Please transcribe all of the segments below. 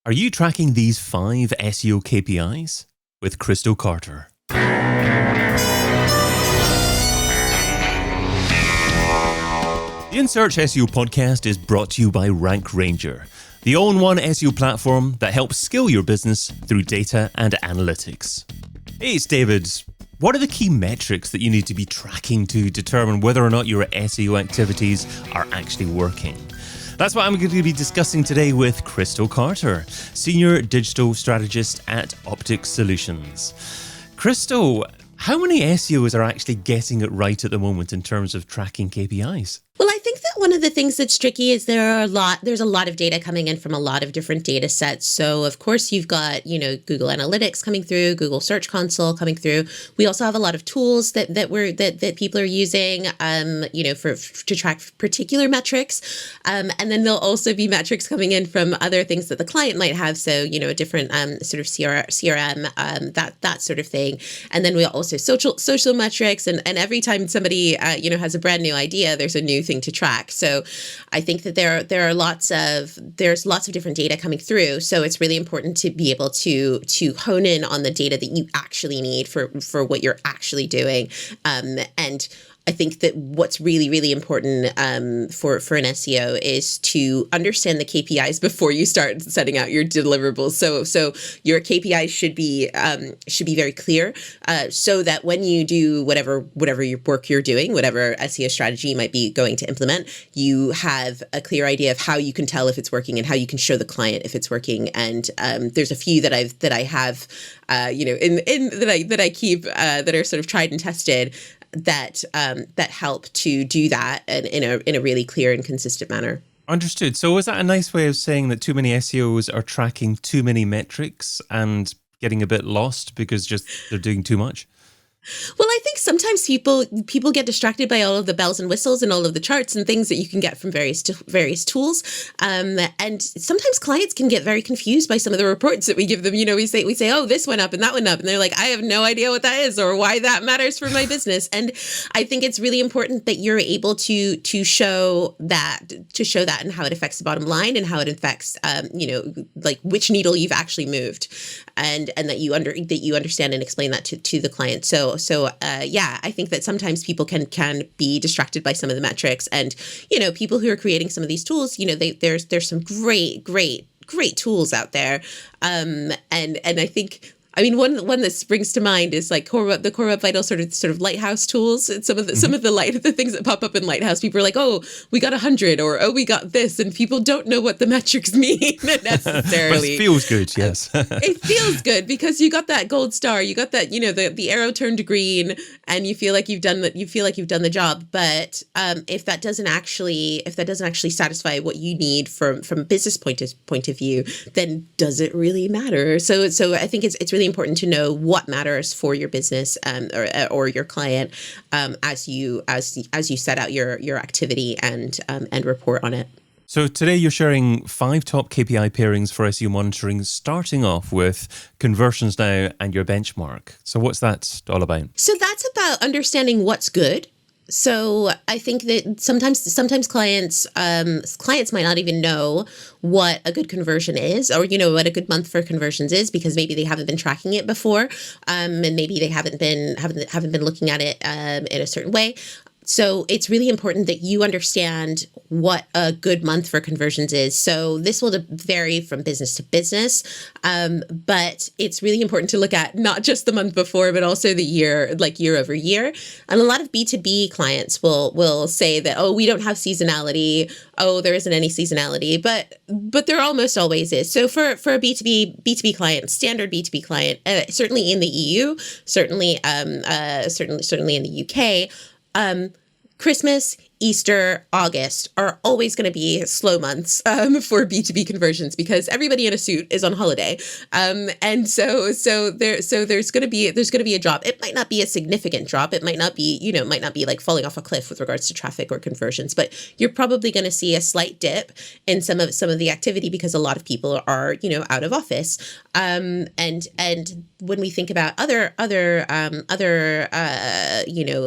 Are you tracking these 5 SEO KPIs? With Crystal Carter. The In Search SEO podcast is brought to you by Rank Ranger, the all-in-one SEO platform that helps scale your business through data and analytics. Hey, it's David. What are the key metrics that you need to be tracking to determine whether or not your SEO activities are actually working? That's what I'm going to be discussing today with Crystal Carter, Senior Digital Strategist at Optics Solutions. Crystal, how many SEOs are actually getting it right at the moment in terms of tracking KPIs? Well, I think that one of the things that's tricky is there's a lot of data coming in from a lot of different data sets. So of course you've got, Google Analytics coming through, Google Search Console coming through. We also have a lot of tools that people are using, to track particular metrics. And then there'll also be metrics coming in from other things that the client might have. So, a different sort of CRM, that sort of thing. And then we also social metrics. And every time somebody, has a brand new idea, there's a new thing to track. So I think that there's lots of different data coming through. So it's really important to be able to hone in on the data that you actually need for what you're actually doing. And I think that what's really, really important for an SEO is to understand the KPIs before you start setting out your deliverables. So your KPIs should be very clear, so that when you do whatever your work you're doing, whatever SEO strategy you might be going to implement, you have a clear idea of how you can tell if it's working and how you can show the client if it's working. And there's a few that I have, that I keep that are sort of tried and tested, that help to do that in a really clear and consistent manner. Understood. So is that a nice way of saying that too many SEOs are tracking too many metrics and getting a bit lost because they're doing too much? Well, I think sometimes people get distracted by all of the bells and whistles and all of the charts and things that you can get from various tools. And sometimes clients can get very confused by some of the reports that we give them. We say, oh, this went up and that went up. And they're like, I have no idea what that is or why that matters for my business. And I think it's really important that you're able to show that and how it affects the bottom line and how it affects, like which needle you've actually moved, and that you understand and explain that to the client. So I think that sometimes people can be distracted by some of the metrics, and people who are creating some of these tools, there's some great tools out there, and I think. I mean, one that springs to mind is like the Core Web Vital sort of lighthouse tools, and some of the things that pop up in Lighthouse. People are like, oh, we got 100, or oh, we got this, and people don't know what the metrics mean necessarily. But it feels good, yes. It feels good because you got that gold star, you got that the arrow turned green, and you feel like you've done the job. But if that doesn't actually satisfy what you need from a business point of view, then does it really matter? So I think it's really important to know what matters for your business or your client as you set out your activity and report on it. So today you're sharing 5 top KPI pairings for SEO monitoring, starting off with conversions now and your benchmark. So what's that all about? So that's about understanding what's good. So I think that sometimes clients might not even know what a good conversion is, or what a good month for conversions is, because maybe they haven't been tracking it before, and maybe they haven't been looking at it in a certain way. So it's really important that you understand what a good month for conversions is. So this will vary from business to business, but it's really important to look at not just the month before, but also the year, like year over year. And a lot of B2B clients will say that, oh, we don't have seasonality. Oh, there isn't any seasonality, but there almost always is. So for a B2B client, standard B2B client, certainly in the EU, certainly in the UK. Christmas, Easter, August are always going to be slow months for B2B conversions because everybody in a suit is on holiday, and so there's going to be a drop. It might not be a significant drop. It might not be like falling off a cliff with regards to traffic or conversions, but you're probably going to see a slight dip in some of the activity because a lot of people are out of office, and when we think about other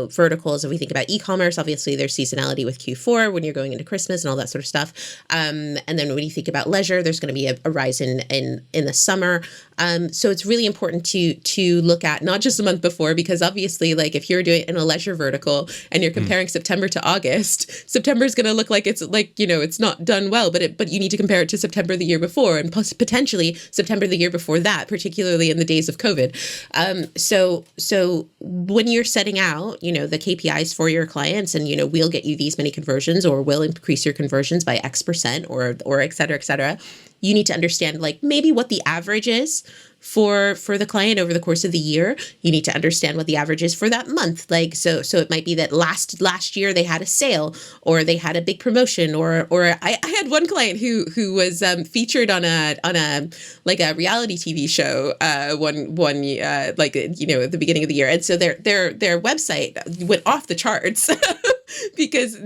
verticals, and we think about e-commerce, obviously there's seasonality seasonality with Q4 when you're going into Christmas and all that sort of stuff. And then when you think about leisure, there's going to be a rise in the summer. So it's really important to look at not just the month before, because obviously, like if you're doing in a leisure vertical and you're comparing September to August, September is going to look like it's like, it's not done well, but you need to compare it to September the year before and potentially September the year before that, particularly in the days of COVID. So when you're setting out, the KPIs for your clients and, we'll get you these many conversions or we'll increase your conversions by X percent or et cetera, you need to understand like maybe what the average is for the client over the course of the year. You need to understand what the average is for that month. Like, so it might be that last year they had a sale or they had a big promotion or I had one client who was featured on a like a reality TV show one like, at the beginning of the year. And so their website went off the charts because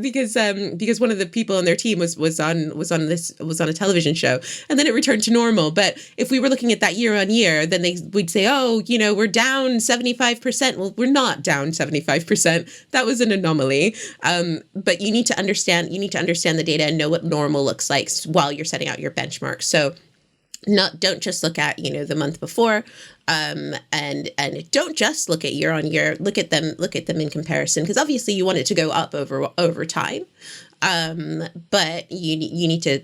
one of the on their team was on a television show, and then it returned to normal. But if we were looking at that year on year, then we'd say, oh, we're down 75%. Well, we're not down 75%. That was an anomaly. But you need to understand the data and know what normal looks like while you're setting out your benchmark. So don't just look at, the month before, and don't just look at year on year, look at them in comparison, because obviously you want it to go up over time. But you need to,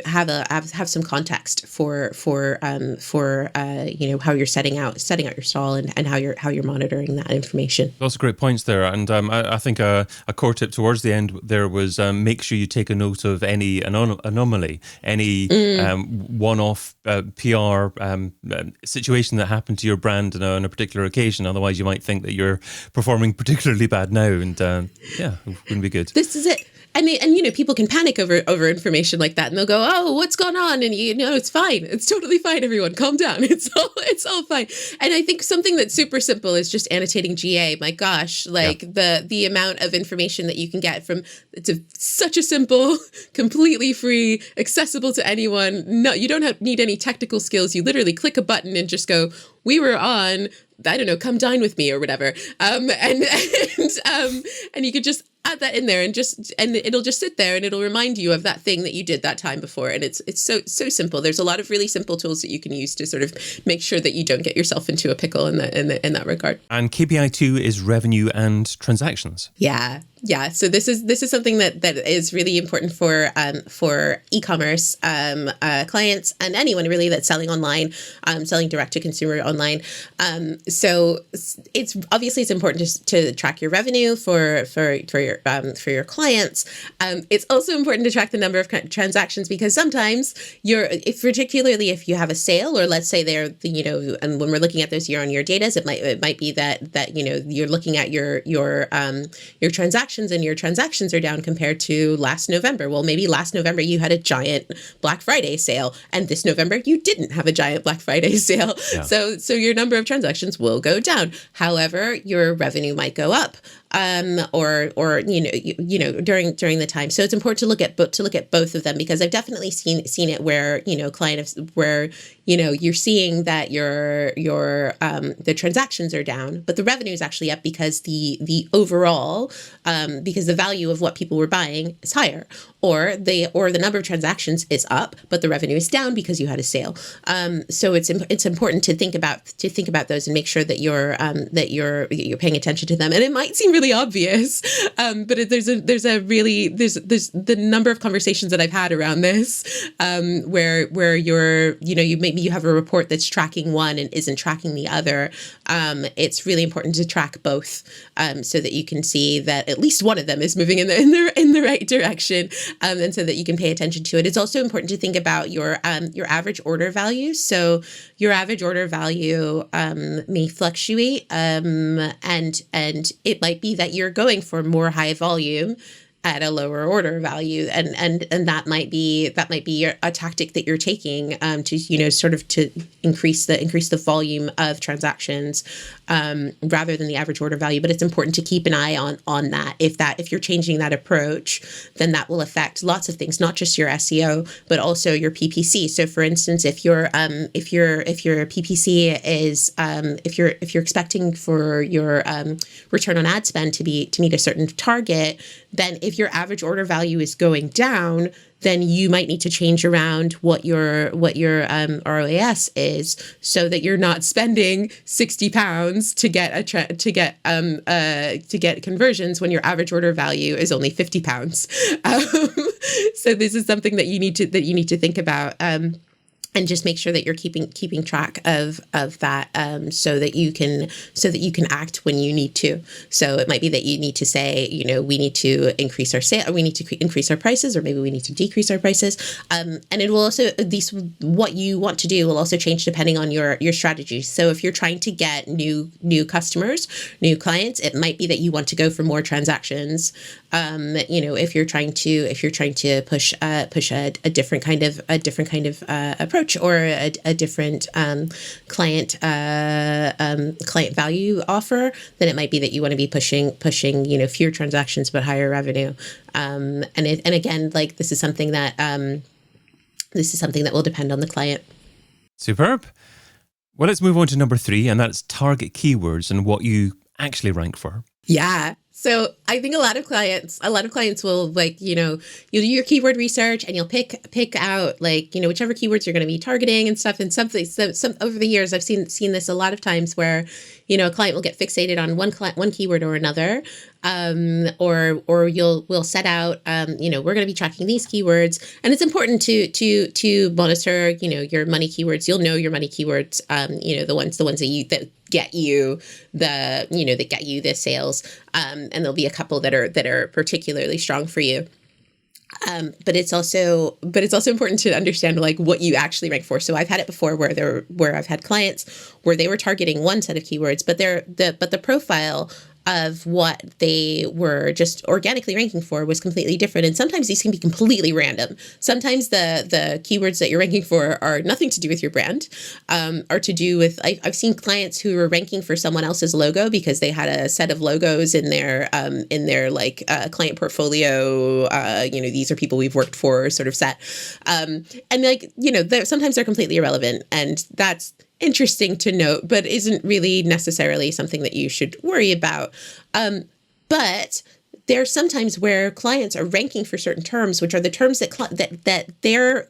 have some context for how you're setting out your stall and how you're monitoring that information. Lots of great points there. And I think a core tip towards the end there was make sure you take a note of any anomaly, any one-off PR situation that happened to your brand on a particular occasion. Otherwise, you might think that you're performing particularly bad now, and it wouldn't be good. This is it. And people can panic over information like that, and they'll go, "Oh, what's going on?" And it's fine. It's totally fine. Everyone, calm down. It's all fine. And I think something that's super simple is just annotating GA. My gosh, the amount of information that you can get from such a simple, completely free, accessible to anyone. No, you don't need any technical skills. You literally click a button and just go, "We were on, I don't know, come dine with me," or whatever. And you could just add that in there and it'll just sit there and it'll remind you of that thing that you did that time before. And it's so simple. There's a lot of really simple tools that you can use to sort of make sure that you don't get yourself into a pickle in that regard. And KPI 2 is revenue and transactions. Yeah. So this is something that is really important for e-commerce clients and anyone really that's selling online, selling direct to consumer online. So it's important to track your revenue for your clients. It's also important to track the number of transactions, because sometimes particularly if you have a sale, or let's say they're and when we're looking at those year-on-year data, it might be that you're looking at your transactions, and your transactions are down compared to last November. Well, maybe last November you had a giant Black Friday sale, and this November you didn't have a giant Black Friday sale. Yeah. So your number of transactions will go down. However, your revenue might go up. Or during the time. So it's important to look at both of them, because I've definitely seen it where you're seeing that the transactions are down, but the revenue is actually up because the overall because the value of what people were buying is higher, or the number of transactions is up, but the revenue is down because you had a sale. So it's important to think about those and make sure that you're paying attention to them. And it might seem really obvious, but there's the number of conversations that I've had around this, where you have a report that's tracking one and isn't tracking the other. It's really important to track both, so that you can see that at least one of them is moving in the right direction, and so that you can pay attention to it. It's also important to think about your average order value. So your average order value may fluctuate, and it might be that you're going for more high volume at a lower order value, and that might be a tactic that you're taking to sort of to increase the volume of transactions, rather than the average order value. But it's important to keep an eye on that. If you're changing that approach, then that will affect lots of things, not just your SEO but also your PPC. So for instance, if your PPC is if you're expecting for your return on ad spend to meet a certain target, then if your average order value is going down, then you might need to change around what your ROAS is, so that you're not spending £60 to get conversions when your average order value is only £50. So this is something that you need to think about. And just make sure that you're keeping track of that, so that you can act when you need to. So it might be that you need to say, we need to increase our sale, or we need to increase our prices, or maybe we need to decrease our prices. And it will also, what you want to do will also change depending on your strategy. So if you're trying to get new customers, new clients, it might be that you want to go for more transactions. If you're trying to push a different kind of approach, or a different client value offer, then it might be that you want to be pushing fewer transactions but higher revenue. And again, like this is something that will depend on the client. Superb. Well, let's move on to number 3, and that's target keywords and what you actually rank for. Yeah. So I think a lot of clients will you'll do your keyword research and you'll pick out whichever keywords you're going to be targeting and stuff. And some over the years, I've seen this a lot of times where, a client will get fixated on one keyword or another. Or we'll set out, we're going to be tracking these keywords, and it's important to monitor, your money keywords. You'll know your money keywords, the ones that get you the sales. And there'll be a couple that are particularly strong for you. But it's also important to understand what you actually rank for. So I've had it before where I've had clients where they were targeting one set of keywords, but the profile of what they were just organically ranking for was completely different. And sometimes these can be completely random. Sometimes the keywords that you're ranking for are nothing to do with your brand, are to do with, I've seen clients who were ranking for someone else's logo because they had a set of logos in their client portfolio. These are people we've worked for sort of set. Sometimes they're completely irrelevant, and that's interesting to note, but isn't really necessarily something that you should worry about. But there's sometimes where clients are ranking for certain terms, which are the terms that their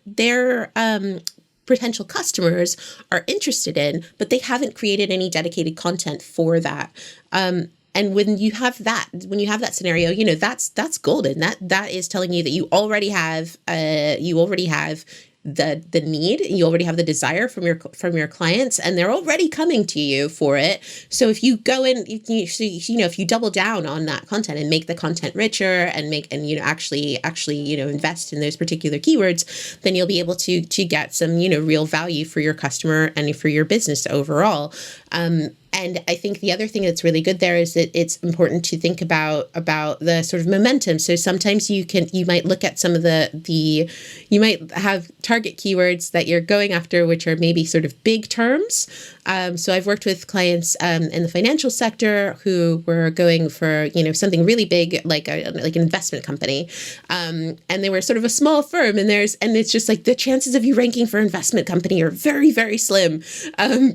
potential customers are interested in, but they haven't created any dedicated content for that. And when you have that scenario, that's golden. That is telling you that you already have the need, you already have the desire from your clients, and they're already coming to you for it. So if you go in, if you double down on that content and make the content richer and actually invest in those particular keywords, then you'll be able to get some real value for your customer and for your business overall. And I think the other thing that's really good there is that it's important to think about the sort of momentum. So sometimes you might look at some of you might have target keywords that you're going after, which are maybe sort of big terms. So I've worked with clients in the financial sector who were going for something really big, like an investment company, and they were sort of a small firm, and it's just like the chances of you ranking for investment company are very, very slim,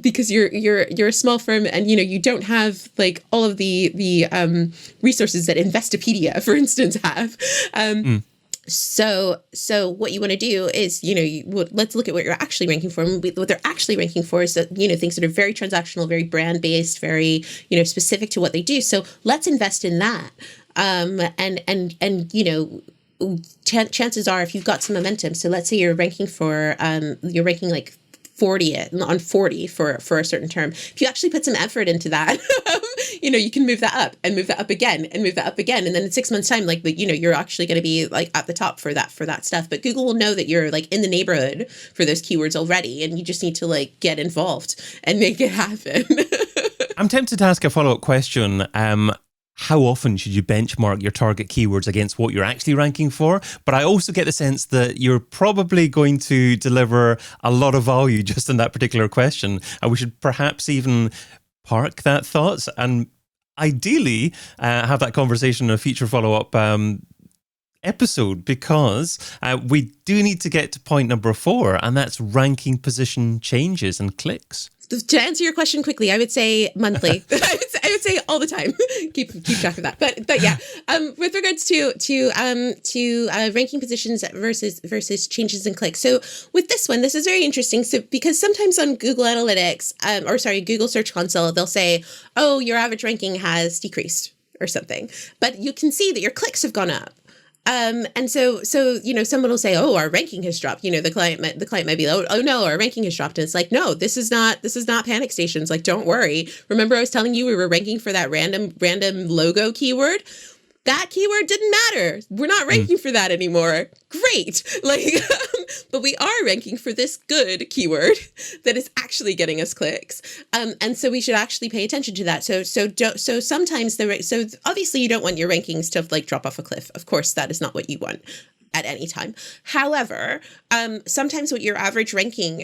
because you're a small firm, and you don't have all of the resources that Investopedia, for instance, have. So what you want to do is, let's look at what you're actually ranking for. And what they're actually ranking for is that, things that are very transactional, very brand based, very, specific to what they do. So let's invest in that. Chances are, if you've got some momentum, so let's say you're ranking like 40 on 40 for a certain term. If you actually put some effort into that, you can move that up and move that up again and move that up again. And then in 6 months time, you're actually going to be at the top for that stuff. But Google will know that you're in the neighborhood for those keywords already. And you just need to get involved and make it happen. I'm tempted to ask a follow-up question. How often should you benchmark your target keywords against what you're actually ranking for? But I also get the sense that you're probably going to deliver a lot of value just in that particular question. And we should perhaps even park that thought and ideally have that conversation in a future follow-up episode, because we do need to get to point number 4, and that's ranking position changes and clicks. To answer your question quickly, I would say monthly. I would say all the time. keep track of that. But yeah, with regards to ranking positions versus changes in clicks. So with this one, this is very interesting. So because sometimes on Google Analytics, Google Search Console, they'll say, "Oh, your average ranking has decreased" or something, but you can see that your clicks have gone up. And so, someone will say, "Oh, our ranking has dropped." The client might be, "Oh no, our ranking has dropped." And it's like, no, this is not panic stations. Like, don't worry. Remember I was telling you we were ranking for that random logo keyword? That keyword didn't matter. We're not ranking for that anymore. Great. But we are ranking for this good keyword that is actually getting us clicks. And so we should actually pay attention to that. So sometimes so obviously you don't want your rankings to drop off a cliff. Of course, that is not what you want at any time. However, sometimes what your average ranking,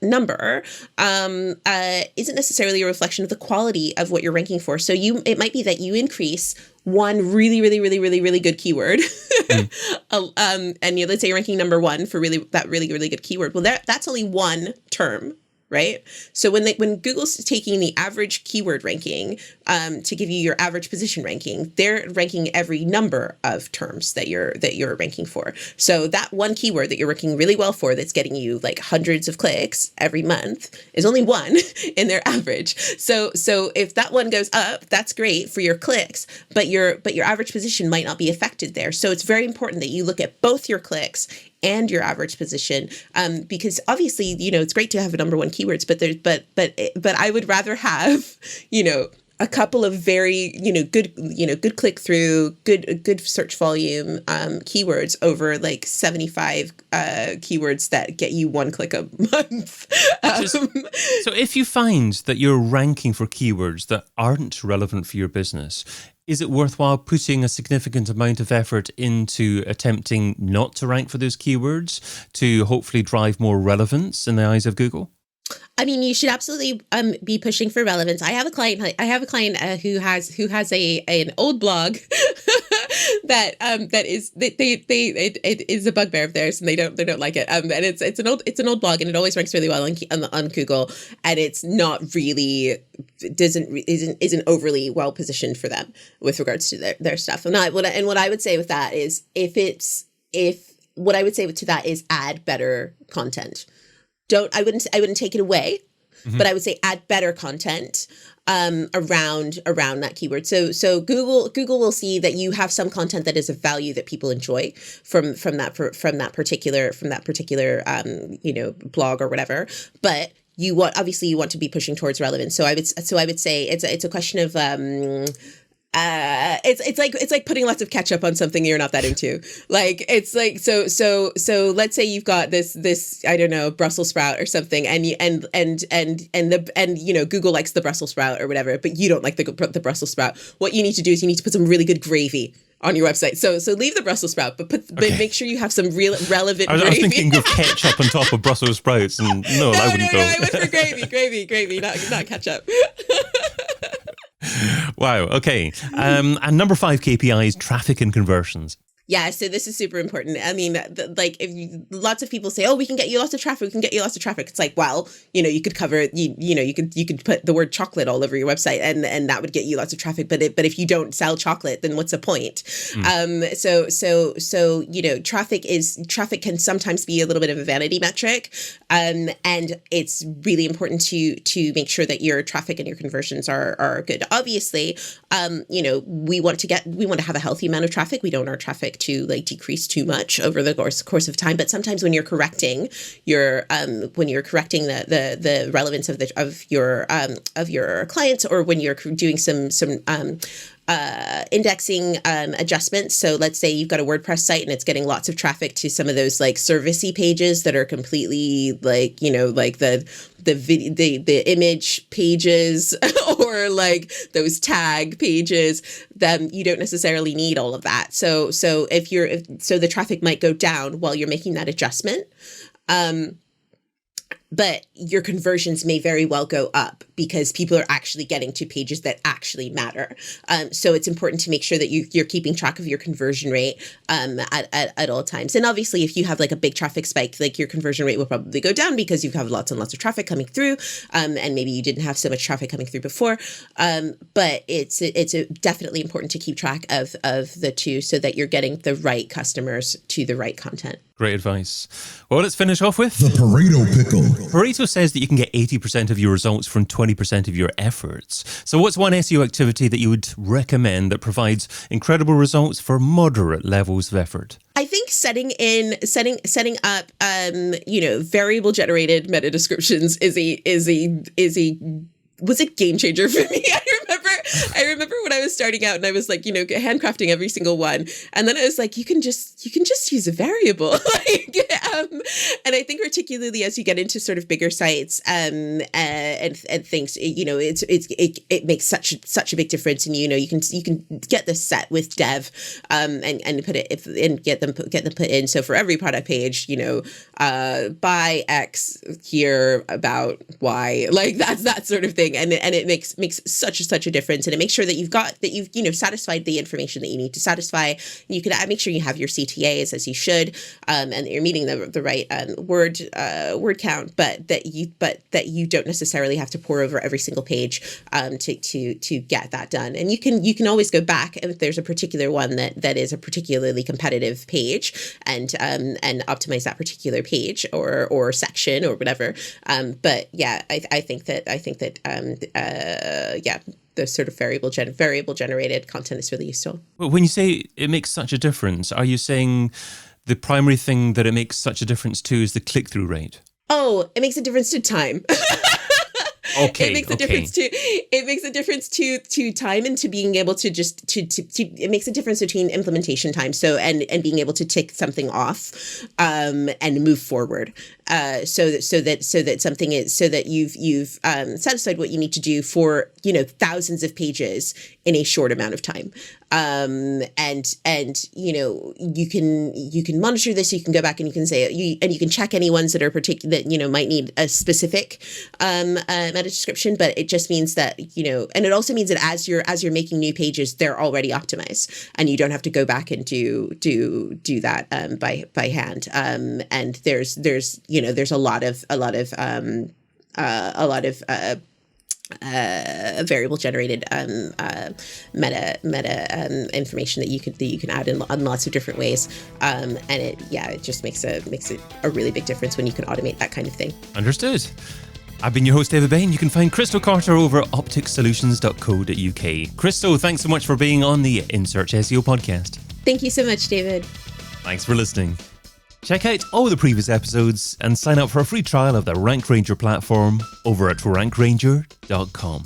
number isn't necessarily a reflection of the quality of what you're ranking for. So it might be that you increase one really, really, really, really, really good keyword, and let's say you're ranking number one for that really, really good keyword. Well, that's only one term. Right. So when Google's taking the average keyword ranking to give you your average position ranking, they're ranking every number of terms that you're ranking for. So that one keyword that you're ranking really well for, that's getting you hundreds of clicks every month, is only one in their average. So if that one goes up, that's great for your clicks, but your average position might not be affected there. So it's very important that you look at both your clicks and your average position, because obviously, it's great to have a number one keywords, but I would rather have, a couple of very, good click through, good search volume keywords over 75 keywords that get you one click a month. So if you find that you're ranking for keywords that aren't relevant for your business, is it worthwhile putting a significant amount of effort into attempting not to rank for those keywords to hopefully drive more relevance in the eyes of Google? I mean, you should absolutely be pushing for relevance. I have a client who has an old blog it is a bugbear of theirs, and they don't like it. And it's an old blog, and it always ranks really well on Google, and it's not really isn't overly well positioned for them with regards to their stuff. And what I would say with that is what I would say to that is add better content. I wouldn't take it away, but I would say add better content around that keyword. So Google will see that you have some content that is of value that people enjoy from that particular blog or whatever. But you want to be pushing towards relevance. So I would say it's a question of it's like putting lots of ketchup on something you're not that into. So let's say you've got this I don't know, Brussels sprout or something, and Google likes the Brussels sprout or whatever, but you don't like the Brussels sprout. What you need to do is you need to put some really good gravy on your website. So leave the Brussels sprout, but make sure you have some real relevant gravy. I was thinking of ketchup on top of Brussels sprouts, and no, I wouldn't go. No, I went for gravy, not ketchup. Wow. Okay. And number 5 KPI is traffic and conversions. Yeah, so this is super important. I mean, lots of people say, "Oh, we can get you lots of traffic. We can get you lots of traffic." It's like, well, you could cover, you could put the word chocolate all over your website, and that would get you lots of traffic. But if you don't sell chocolate, then what's the point? Traffic can sometimes be a little bit of a vanity metric, and it's really important to make sure that your traffic and your conversions are good. Obviously, we want to have a healthy amount of traffic. We don't want our traffic to decrease too much over the course of time. But sometimes when you're correcting the relevance of your clients, or when you're doing some indexing adjustments. So let's say you've got a WordPress site and it's getting lots of traffic to some of those servicey pages that are completely the image pages or those tag pages, then you don't necessarily need all of that. So the traffic might go down while you're making that adjustment. but your conversions may very well go up because people are actually getting to pages that actually matter. So it's important to make sure that you're keeping track of your conversion rate at all times. And obviously, if you have like a big traffic spike, like your conversion rate will probably go down because you have lots and lots of traffic coming through, and maybe you didn't have so much traffic coming through before. But it's definitely important to keep track of the two so that you're getting the right customers to the right content. Great advice. Well, let's finish off with the Pareto pickle. Pareto says that you can get 80% of your results from 20% of your efforts. So what's one SEO activity that you would recommend that provides incredible results for moderate levels of effort? I think setting up variable generated meta descriptions was a game changer for me. I remember when I was starting out and I was like, handcrafting every single one. And then I was like, you can just use a variable. And I think particularly as you get into sort of bigger sites and things, it makes such a big difference. And, you can get this set with dev and put it and get them put in. So for every product page, buy X here about Y, like that's that sort of thing. And it makes such a difference. And it makes sure that you've satisfied the information that you need to satisfy. You can make sure you have your CTAs as you should, and that you're meeting the right word count, but that you don't necessarily have to pour over every single page to get that done. And you can always go back if there's a particular one that is a particularly competitive page and optimize that particular page or section or whatever. But yeah, I think that the sort of variable generated content is really useful. Well, when you say it makes such a difference, are you saying the primary thing that it makes such a difference to is the click-through rate? Oh, it makes a difference to time. Okay. It makes a difference to time and to being able to it makes a difference between implementation time. So and being able to tick something off and move forward. So that you've satisfied what you need to do for thousands of pages in a short amount of time. And you can monitor this. You can go back and you can say you can check any ones that are that might need a specific meta description. But it just means that and it also means that as you're making new pages, they're already optimized, and you don't have to go back and do that by hand. And there's a lot of variable generated meta information that you can add in lots of different ways, and it just makes a really big difference when you can automate that kind of thing. Understood. I've been your host, David Bain. You can find Crystal Carter over at opticsolutions.co.uk. Crystal, thanks so much for being on the In Search SEO podcast. Thank you so much, David. Thanks for listening. Check out all the previous episodes and sign up for a free trial of the Rank Ranger platform over at rankranger.com.